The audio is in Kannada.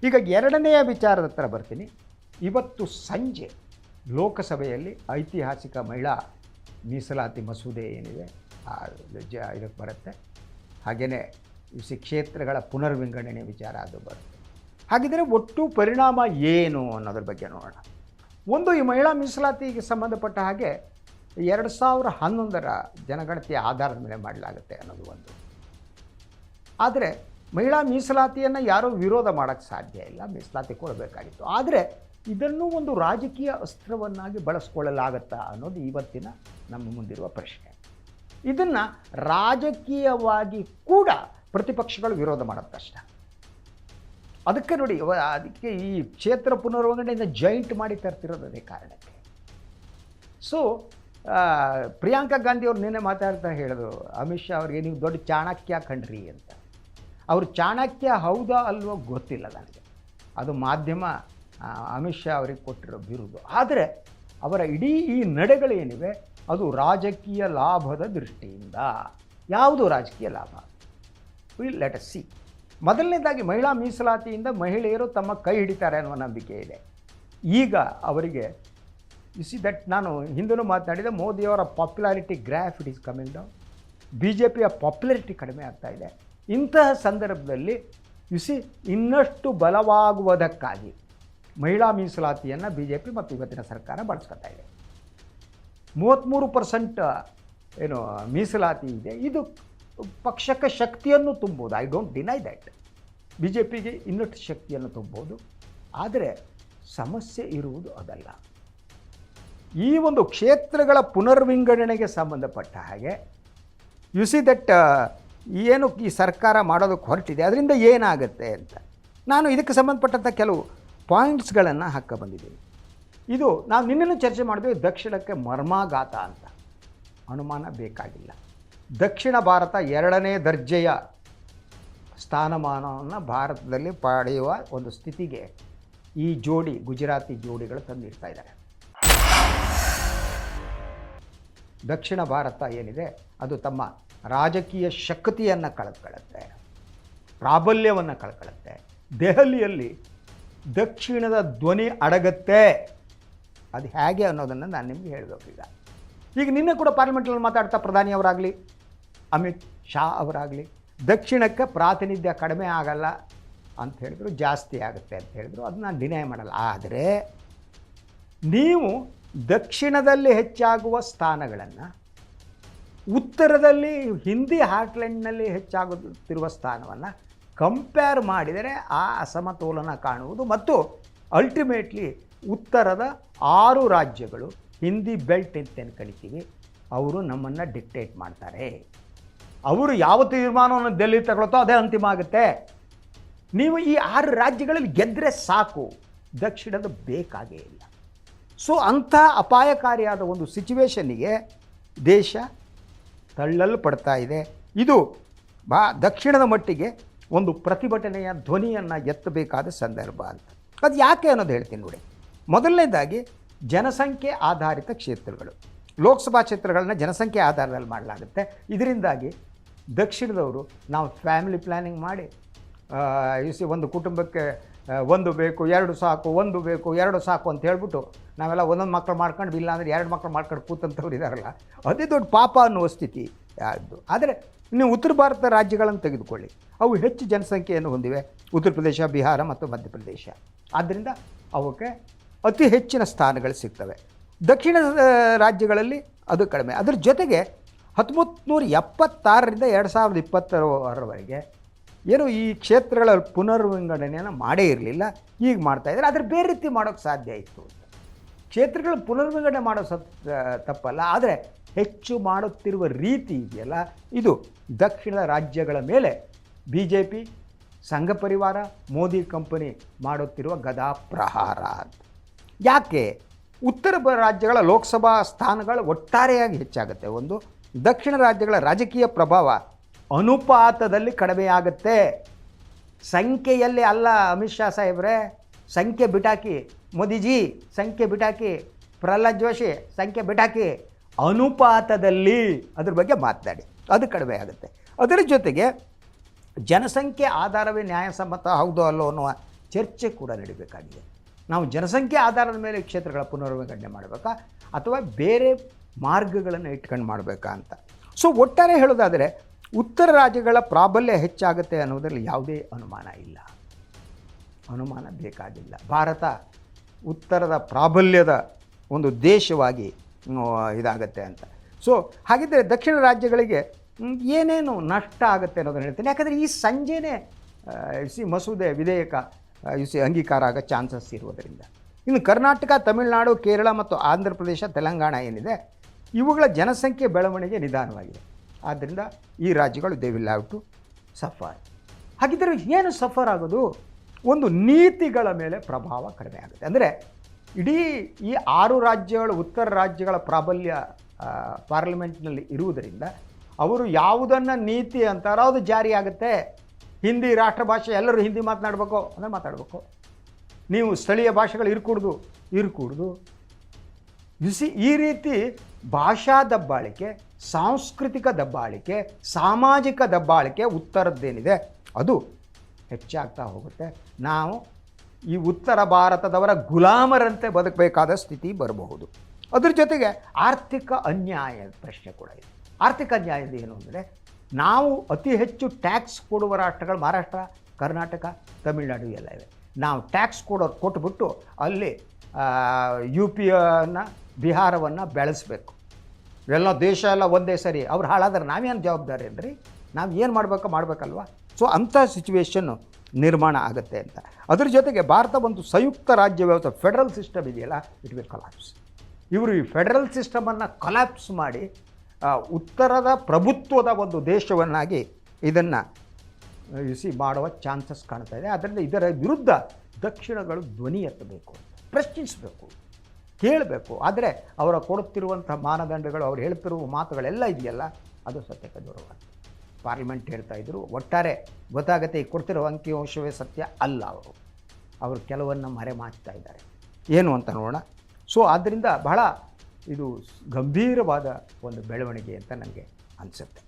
ಈಗ ಎರಡನೆಯ ವಿಚಾರದ ಹತ್ರ ಬರ್ತೀನಿ. ಇವತ್ತು ಸಂಜೆ ಲೋಕಸಭೆಯಲ್ಲಿ ಐತಿಹಾಸಿಕ ಮಹಿಳಾ ಮೀಸಲಾತಿ ಮಸೂದೆ ಏನಿದೆ ಇದಕ್ಕೆ ಬರುತ್ತೆ. ಹಾಗೆಯೇ ಕ್ಷೇತ್ರಗಳ ಪುನರ್ವಿಂಗಡಣೆ ವಿಚಾರ ಅದು ಬರುತ್ತೆ. ಹಾಗಿದ್ದರೆ ಒಟ್ಟು ಪರಿಣಾಮ ಏನು ಅನ್ನೋದ್ರ ಬಗ್ಗೆ ನೋಡೋಣ. ಒಂದು, ಈ ಮಹಿಳಾ ಮೀಸಲಾತಿಗೆ ಸಂಬಂಧಪಟ್ಟ ಹಾಗೆ 2011ರ ಜನಗಣತಿಯ ಆಧಾರದ ಮೇಲೆ ಮಾಡಲಾಗುತ್ತೆ ಅನ್ನೋದು ಒಂದು. ಆದರೆ ಮಹಿಳಾ ಮೀಸಲಾತಿಯನ್ನು ಯಾರೂ ವಿರೋಧ ಮಾಡೋಕ್ಕೆ ಸಾಧ್ಯ ಇಲ್ಲ, ಮೀಸಲಾತಿ ಕೊಡಬೇಕಾಗಿತ್ತು. ಆದರೆ ಇದನ್ನು ಒಂದು ರಾಜಕೀಯ ಅಸ್ತ್ರವನ್ನಾಗಿ ಬಳಸ್ಕೊಳ್ಳಲಾಗತ್ತಾ ಅನ್ನೋದು ಇವತ್ತಿನ ನಮ್ಮ ಮುಂದಿರುವ ಪ್ರಶ್ನೆ. ಇದನ್ನು ರಾಜಕೀಯವಾಗಿ ಕೂಡ ಪ್ರತಿಪಕ್ಷಗಳು ವಿರೋಧ ಮಾಡೋದು ಕಷ್ಟ. ಅದಕ್ಕೆ ನೋಡಿ, ಅದಕ್ಕೆ ಈ ಕ್ಷೇತ್ರ ಪುನರ್ವಿಂಗಡಣೆಯಿಂದ ಜಾಯಿಂಟ್ ಮಾಡಿ ತರ್ತಿರೋದು ಅದೇ ಕಾರಣಕ್ಕೆ. ಸೊ ಪ್ರಿಯಾಂಕಾ ಗಾಂಧಿ ಅವ್ರು ನಿನ್ನೆ ಮಾತಾಡ್ತಾ ಹೇಳಿದ್ರು, ಅಮಿತ್ ಶಾ ಅವ್ರಿಗೆ ನೀವು ದೊಡ್ಡ ಚಾಣಕ್ಯ ಕಂಡ್ರಿ ಅಂತ. ಅವರು ಚಾಣಕ್ಯ ಹೌದಾ ಅಲ್ವೋ ಗೊತ್ತಿಲ್ಲ ನನಗೆ, ಅದು ಮಾಧ್ಯಮ ಅಮಿತ್ ಶಾ ಅವರಿಗೆ ಕೊಟ್ಟಿರೋ ಬಿರುದು. ಆದರೆ ಅವರ ಇಡೀ ಈ ನಡೆಗಳೇನಿವೆ ಅದು ರಾಜಕೀಯ ಲಾಭದ ದೃಷ್ಟಿಯಿಂದ. ಯಾವುದು ರಾಜಕೀಯ ಲಾಭ? Will let us see. ಮೊದಲನೇದಾಗಿ, ಮಹಿಳಾ ಮೀಸಲಾತಿಯಿಂದ ಮಹಿಳೆಯರು ತಮ್ಮ ಕೈ ಹಿಡಿತಾರೆ ಅನ್ನುವ ನಂಬಿಕೆ ಇದೆ. ಈಗ ಅವರಿಗೆ ದಟ್ ನಾನು ಹಿಂದೂ ಮಾತನಾಡಿದ, ಮೋದಿಯವರ popularity graph it is coming down. BJPಯ ಪಾಪ್ಯುಲಾರಿಟಿ ಕಡಿಮೆ ಆಗ್ತಾ ಇದೆ. ಇಂತಹ ಸಂದರ್ಭದಲ್ಲಿ ಇನ್ನಷ್ಟು ಬಲವಾಗುವುದಕ್ಕಾಗಿ ಮಹಿಳಾ ಮೀಸಲಾತಿಯನ್ನು BJP ಮತ್ತು ಇವತ್ತಿನ ಸರ್ಕಾರ ಬಳಸ್ಕೊತಾ ಇದೆ. 33% ಏನು ಮೀಸಲಾತಿ ಇದೆ, ಇದು ಪಕ್ಷಕ್ಕೆ ಶಕ್ತಿಯನ್ನು ತುಂಬೋದು. I don't deny that. BJPಗೆ ಇನ್ನಷ್ಟು ಶಕ್ತಿಯನ್ನು ತುಂಬೋದು. ಆದರೆ ಸಮಸ್ಯೆ ಇರುವುದು ಅದಲ್ಲ. ಈ ಒಂದು ಕ್ಷೇತ್ರಗಳ ಪುನರ್ವಿಂಗಡಣೆಗೆ ಸಂಬಂಧಪಟ್ಟ ಹಾಗೆ ದಟ್ ಏನು ಈ ಸರ್ಕಾರ ಮಾಡೋದಕ್ಕೆ ಹೊರಟಿದೆ, ಅದರಿಂದ ಏನಾಗುತ್ತೆ ಅಂತ ನಾನು ಇದಕ್ಕೆ ಸಂಬಂಧಪಟ್ಟಂಥ ಕೆಲವು ಪಾಯಿಂಟ್ಸ್ಗಳನ್ನು ಹಾಕ ಬಂದಿದ್ದೀನಿ. ಇದು ನಾವು ನಿನ್ನೆನೂ ಚರ್ಚೆ ಮಾಡಿದ್ವಿ, ದಕ್ಷಿಣಕ್ಕೆ ಮರ್ಮಾಘಾತ ಅಂತ. ಅನುಮಾನ ಬೇಕಾಗಿಲ್ಲ. ದಕ್ಷಿಣ ಭಾರತ 2ನೇ ದರ್ಜೆಯ ಸ್ಥಾನಮಾನವನ್ನು ಭಾರತದಲ್ಲಿ ಪಡೆಯುವ ಒಂದು ಸ್ಥಿತಿಗೆ ಈ ಜೋಡಿ, ಗುಜರಾತಿ ಜೋಡಿಗಳು ತಂದಿಡ್ತಾ ಇದ್ದಾರೆ. ದಕ್ಷಿಣ ಭಾರತ ಏನಿದೆ ಅದು ತಮ್ಮ ರಾಜಕೀಯ ಶಕ್ತಿಯನ್ನು ಕಳ್ಕೊಳ್ಳುತ್ತೆ, ಪ್ರಾಬಲ್ಯವನ್ನು ಕಳ್ಕೊಳ್ಳುತ್ತೆ. ದೆಹಲಿಯಲ್ಲಿ ದಕ್ಷಿಣದ ಧ್ವನಿ ಅಡಗತ್ತೆ. ಅದು ಹೇಗೆ ಅನ್ನೋದನ್ನು ನಾನು ನಿಮಗೆ ಹೇಳಬೇಕು. ಈಗ ನಿನ್ನೆ ಕೂಡ ಪಾರ್ಲಿಮೆಂಟಲ್ಲಿ ಮಾತಾಡ್ತಾ ಪ್ರಧಾನಿಯವರಾಗಲಿ ಅಮಿತ್ ಶಾ ಅವರಾಗಲಿ ದಕ್ಷಿಣಕ್ಕೆ ಪ್ರಾತಿನಿಧ್ಯ ಕಡಿಮೆ ಆಗಲ್ಲ ಅಂತ ಹೇಳಿದ್ರು, ಜಾಸ್ತಿ ಆಗುತ್ತೆ ಅಂತ ಹೇಳಿದ್ರು. ಅದು ನಾನು ಡಿನೈ ಮಾಡಲ್ಲ. ಆದರೆ ನೀವು ದಕ್ಷಿಣದಲ್ಲಿ ಹೆಚ್ಚಾಗುವ ಸ್ಥಾನಗಳನ್ನು ಉತ್ತರದಲ್ಲಿ ಹಿಂದಿ ಹಾರ್ಟ್ಲ್ಯಾಂಡ್ನಲ್ಲಿ ಹೆಚ್ಚಾಗುತ್ತಿರುವ ಸ್ಥಾನವನ್ನು ಕಂಪೇರ್ ಮಾಡಿದರೆ ಆ ಅಸಮತೋಲನ ಕಾಣುವುದು. ಮತ್ತು ಅಲ್ಟಿಮೇಟ್ಲಿ ಉತ್ತರದ 6 ರಾಜ್ಯಗಳು ಹಿಂದಿ ಬೆಲ್ಟ್ ಅಂತ ಕರಿತೀವಿ, ಅವರು ನಮ್ಮನ್ನು ಡಿಕ್ಟೇಟ್ ಮಾಡ್ತಾರೆ. ಅವರು ಯಾವ ತೀರ್ಮಾನವನ್ನು ಡೆಲ್ಲಿ ತಗೊಳ್ತೋ ಅದೇ ಅಂತಿಮ ಆಗುತ್ತೆ. ನೀವು ಈ 6 ರಾಜ್ಯಗಳಲ್ಲಿ ಗೆದ್ದರೆ ಸಾಕು, ದಕ್ಷಿಣದ ಬೇಕಾಗೇ ಇಲ್ಲ. ಸೊ ಅಂಥ ಅಪಾಯಕಾರಿಯಾದ ಒಂದು ಸಿಚುವೇಶನ್ನಿಗೆ ದೇಶ ತಳ್ಳಲ್ಪಡ್ತಾ ಇದೆ. ಇದು ದಕ್ಷಿಣದ ಮಟ್ಟಿಗೆ ಒಂದು ಪ್ರತಿಭಟನೆಯ ಧ್ವನಿಯನ್ನು ಎತ್ತಬೇಕಾದ ಸಂದರ್ಭ ಅಂತ. ಅದು ಯಾಕೆ ಅನ್ನೋದು ಹೇಳ್ತೀನಿ ನೋಡಿ. ಮೊದಲನೇದಾಗಿ, ಜನಸಂಖ್ಯೆ ಆಧಾರಿತ ಕ್ಷೇತ್ರಗಳು, ಲೋಕಸಭಾ ಕ್ಷೇತ್ರಗಳನ್ನ ಜನಸಂಖ್ಯೆ ಆಧಾರದಲ್ಲಿ ಮಾಡಲಾಗುತ್ತೆ. ಇದರಿಂದಾಗಿ ದಕ್ಷಿಣದವರು ನಾವು ಫ್ಯಾಮಿಲಿ ಪ್ಲ್ಯಾನಿಂಗ್ ಮಾಡಿ ಒಂದು ಕುಟುಂಬಕ್ಕೆ 1 ಬೇಕು, 2 ಸಾಕು, 1 ಬೇಕು, 2 ಸಾಕು ಅಂತ ಹೇಳ್ಬಿಟ್ಟು ನಾವೆಲ್ಲ ಒಂದೊಂದು ಮಕ್ಕಳು ಮಾಡ್ಕೊಂಡು, ಇಲ್ಲ ಅಂದರೆ 2 ಮಕ್ಕಳು ಮಾಡ್ಕೊಂಡು ಕೂತಂಥವ್ರು ಇದ್ದಾರಲ್ಲ, ಅದೇ ದೊಡ್ಡ ಪಾಪ ಅನ್ನುವ ಸ್ಥಿತಿ ಅದು. ಆದರೆ ನೀವು ಉತ್ತರ ಭಾರತ ರಾಜ್ಯಗಳನ್ನು ತೆಗೆದುಕೊಳ್ಳಿ, ಅವು ಹೆಚ್ಚು ಜನಸಂಖ್ಯೆಯನ್ನು ಹೊಂದಿವೆ, ಉತ್ತರ ಪ್ರದೇಶ, ಬಿಹಾರ ಮತ್ತು ಮಧ್ಯಪ್ರದೇಶ. ಆದ್ದರಿಂದ ಅವಕ್ಕೆ ಅತಿ ಹೆಚ್ಚಿನ ಸ್ಥಾನಗಳು ಸಿಗ್ತವೆ. ದಕ್ಷಿಣ ರಾಜ್ಯಗಳಲ್ಲಿ ಅದು ಕಡಿಮೆ. ಅದರ ಜೊತೆಗೆ 1976ರಿಂದ 2020ರವರೆಗೆ ಏನು ಈ ಕ್ಷೇತ್ರಗಳ ಪುನರ್ವಿಂಗಡಣೆಯನ್ನು ಮಾಡೇ ಇರಲಿಲ್ಲ, ಈಗ ಮಾಡ್ತಾಯಿದ್ದಾರೆ. ಆದರೆ ಬೇರೆ ರೀತಿ ಮಾಡೋಕ್ಕೆ ಸಾಧ್ಯ ಇತ್ತು ಅಂತ. ಕ್ಷೇತ್ರಗಳ ಪುನರ್ವಿಂಗಡಣೆ ಮಾಡೋ ತಪ್ಪಲ್ಲ, ಆದರೆ ಹೆಚ್ಚು ಮಾಡುತ್ತಿರುವ ರೀತಿ ಇದೆಯಲ್ಲ, ಇದು ದಕ್ಷಿಣದ ರಾಜ್ಯಗಳ ಮೇಲೆ BJP, ಸಂಘ ಪರಿವಾರ, ಮೋದಿ ಕಂಪನಿ ಮಾಡುತ್ತಿರುವ ಗದಾ ಪ್ರಹಾರ ಅಂತ. ಯಾಕೆ? ಉತ್ತರ ರಾಜ್ಯಗಳ ಲೋಕಸಭಾ ಸ್ಥಾನಗಳು ಒಟ್ಟಾರೆಯಾಗಿ ಹೆಚ್ಚಾಗುತ್ತೆ. ಒಂದು, ದಕ್ಷಿಣ ರಾಜ್ಯಗಳ ರಾಜಕೀಯ ಪ್ರಭಾವ ಅನುಪಾತದಲ್ಲಿ ಕಡಿಮೆಯಾಗುತ್ತೆ. ಸಂಖ್ಯೆಯಲ್ಲಿ ಅಲ್ಲ ಅಮಿತ್ ಶಾ ಸಾಹೇಬ್ರೆ, ಸಂಖ್ಯೆ ಬಿಟಾಕಿ, ಮೋದಿಜಿ ಸಂಖ್ಯೆ ಬಿಟಾಕಿ, ಪ್ರಹ್ಲಾದ್ ಜೋಶಿ ಸಂಖ್ಯೆ ಬಿಟಾಕಿ, ಅನುಪಾತದಲ್ಲಿ ಅದ್ರ ಬಗ್ಗೆ ಮಾತನಾಡಿ, ಅದು ಕಡಿಮೆ ಆಗುತ್ತೆ. ಅದರ ಜೊತೆಗೆ ಜನಸಂಖ್ಯೆ ಆಧಾರವೇ ನ್ಯಾಯಸಮ್ಮತ ಹೌದು ಅಲ್ಲೋ ಅನ್ನುವ ಚರ್ಚೆ ಕೂಡ ನಡೀಬೇಕಾಗಿದೆ. ನಾವು ಜನಸಂಖ್ಯೆ ಆಧಾರದ ಮೇಲೆ ಕ್ಷೇತ್ರಗಳ ಪುನರ್ವಿಂಗಡಣೆ ಮಾಡಬೇಕಾ ಅಥವಾ ಬೇರೆ ಮಾರ್ಗಗಳನ್ನು ಇಟ್ಕೊಂಡು ಮಾಡಬೇಕಾ ಅಂತ. ಸೊ ಒಟ್ಟಾರೆ ಹೇಳೋದಾದರೆ ಉತ್ತರ ರಾಜ್ಯಗಳ ಪ್ರಾಬಲ್ಯ ಹೆಚ್ಚಾಗುತ್ತೆ ಅನ್ನೋದರಲ್ಲಿ ಯಾವುದೇ ಅನುಮಾನ ಇಲ್ಲ, ಅನುಮಾನ ಬೇಕಾಗಿಲ್ಲ. ಭಾರತ ಉತ್ತರದ ಪ್ರಾಬಲ್ಯದ ಒಂದು ದೇಶವಾಗಿ ಇದಾಗತ್ತೆ ಅಂತ. ಸೊ ಹಾಗಿದ್ದರೆ ದಕ್ಷಿಣ ರಾಜ್ಯಗಳಿಗೆ ಏನೇನು ನಷ್ಟ ಆಗುತ್ತೆ ಅನ್ನೋದನ್ನು ಹೇಳ್ತೀನಿ. ಯಾಕಂದರೆ ಈ ಸಂಜೆನೇ ಮಸೂದೆ ವಿಧೇಯಕ ಅಂಗೀಕಾರ ಆಗೋ ಚಾನ್ಸಸ್ ಇರುವುದರಿಂದ. ಇನ್ನು ಕರ್ನಾಟಕ, ತಮಿಳುನಾಡು, ಕೇರಳ ಮತ್ತು ಆಂಧ್ರ ಪ್ರದೇಶ, ತೆಲಂಗಾಣ ಏನಿದೆ ಇವುಗಳ ಜನಸಂಖ್ಯೆ ಬೆಳವಣಿಗೆ ನಿಧಾನವಾಗಿದೆ. ಆದ್ದರಿಂದ ಈ ರಾಜ್ಯಗಳು they will have to suffer. ಹಾಗಿದ್ದರೆ ಏನು ಸಫರ್ ಆಗೋದು? ಒಂದು ನೀತಿಗಳ ಮೇಲೆ ಪ್ರಭಾವ ಕಡಿಮೆ ಆಗುತ್ತೆ. ಅಂದರೆ ಇಡೀ ಈ 6 ರಾಜ್ಯಗಳು ಉತ್ತರ ರಾಜ್ಯಗಳ ಪ್ರಾಬಲ್ಯ ಪಾರ್ಲಿಮೆಂಟ್ನಲ್ಲಿ ಇರುವುದರಿಂದ ಅವರು ಯಾವುದನ್ನು ನೀತಿ ಅಂತಾರೋ ಅದು ಜಾರಿ ಆಗುತ್ತೆ. ಹಿಂದಿ ರಾಷ್ಟ್ರ ಭಾಷೆ, ಎಲ್ಲರೂ ಹಿಂದಿ ಮಾತನಾಡಬೇಕು ಅಂದರೆ ಮಾತಾಡಬೇಕು. ನೀವು ಸ್ಥಳೀಯ ಭಾಷೆಗಳು ಇರ್ಕೂಡ್ದು. ಈ ರೀತಿ ಭಾಷಾ ದಬ್ಬಾಳಿಕೆ, ಸಾಂಸ್ಕೃತಿಕ ದಬ್ಬಾಳಿಕೆ, ಸಾಮಾಜಿಕ ದಬ್ಬಾಳಿಕೆ ಉತ್ತರದ್ದೇನಿದೆ ಅದು ಹೆಚ್ಚಾಗ್ತಾ ಹೋಗುತ್ತೆ. ನಾವು ಈ ಉತ್ತರ ಭಾರತದವರ ಗುಲಾಮರಂತೆ ಬದುಕಬೇಕಾದ ಸ್ಥಿತಿ ಬರಬಹುದು. ಅದ್ರ ಜೊತೆಗೆ ಆರ್ಥಿಕ ಅನ್ಯಾಯದ ಪ್ರಶ್ನೆ ಕೂಡ ಇದೆ. ಆರ್ಥಿಕ ಅನ್ಯಾಯದ ಏನು ಅಂದರೆ, ನಾವು ಅತಿ ಹೆಚ್ಚು ಟ್ಯಾಕ್ಸ್ ಕೊಡುವ ರಾಷ್ಟ್ರಗಳು ಮಹಾರಾಷ್ಟ್ರ, ಕರ್ನಾಟಕ, ತಮಿಳುನಾಡು ಎಲ್ಲ ಇವೆ. ನಾವು ಟ್ಯಾಕ್ಸ್ ಕೊಟ್ಬಿಟ್ಟು ಅಲ್ಲಿ UP-ಯನ್ನು, ಬಿಹಾರವನ್ನು ಬೆಳೆಸಬೇಕು. ಎಲ್ಲ ದೇಶ ಎಲ್ಲ ಒಂದೇ ಸರಿ ಅವ್ರು ಹಾಳಾದ್ರೆ ನಾವೇನು ಜವಾಬ್ದಾರಿ ಅಂದ್ರಿ? ನಾವು ಏನು ಮಾಡಬೇಕಲ್ವ? ಸೊ ಅಂಥ ಸಿಚುವೇಶನ್ನು ನಿರ್ಮಾಣ ಆಗುತ್ತೆ ಅಂತ. ಅದ್ರ ಜೊತೆಗೆ ಭಾರತ ಒಂದು ಸಂಯುಕ್ತ ರಾಜ್ಯ ವ್ಯವಸ್ಥೆ, ಫೆಡರಲ್ ಸಿಸ್ಟಮ್ ಇದೆಯಲ್ಲ, ಇಟ್ ವಿಲ್ ಕೊಲಾಪ್ಸ್. ಇವರು ಈ ಫೆಡರಲ್ ಸಿಸ್ಟಮನ್ನು ಕೊಲಾಪ್ಸ್ ಮಾಡಿ ಉತ್ತರದ ಪ್ರಭುತ್ವದ ಒಂದು ದೇಶವನ್ನಾಗಿ ಇದನ್ನು ಮಾಡುವ ಚಾನ್ಸಸ್ ಕಾಣ್ತಾ ಇದೆ. ಆದ್ದರಿಂದ ಇದರ ವಿರುದ್ಧ ದಕ್ಷಿಣಗಳು ಧ್ವನಿ ಎತ್ತಬೇಕು, ಪ್ರಶ್ನಿಸಬೇಕು, ಕೇಳಬೇಕು. ಆದರೆ ಅವರ ಕೊಡುತ್ತಿರುವಂಥ ಮಾನದಂಡಗಳು, ಅವ್ರು ಹೇಳ್ತಿರುವ ಮಾತುಗಳೆಲ್ಲ ಇದೆಯಲ್ಲ, ಅದು ಸತ್ಯಕ್ಕೆ ದೂರವಾಗಿದೆ. ಪಾರ್ಲಿಮೆಂಟ್ ಹೇಳ್ತಾ ಇದ್ದರು, ಒಟ್ಟಾರೆ ಗೊತ್ತಾಗುತ್ತೆ ಈ ಕೊಡ್ತಿರೋ ಅಂಕಿಅಂಶವೇ ಸತ್ಯ ಅಲ್ಲ. ಅವರು ಕೆಲವನ್ನು ಮರೆಮಾಚ್ತಾ ಇದ್ದಾರೆ. ಏನು ಅಂತ ನೋಡೋಣ. ಸೊ ಆದ್ದರಿಂದ ಬಹಳ ಇದು ಗಂಭೀರವಾದ ಒಂದು ಬೆಳವಣಿಗೆ ಅಂತ ನನಗೆ ಅನಿಸುತ್ತೆ.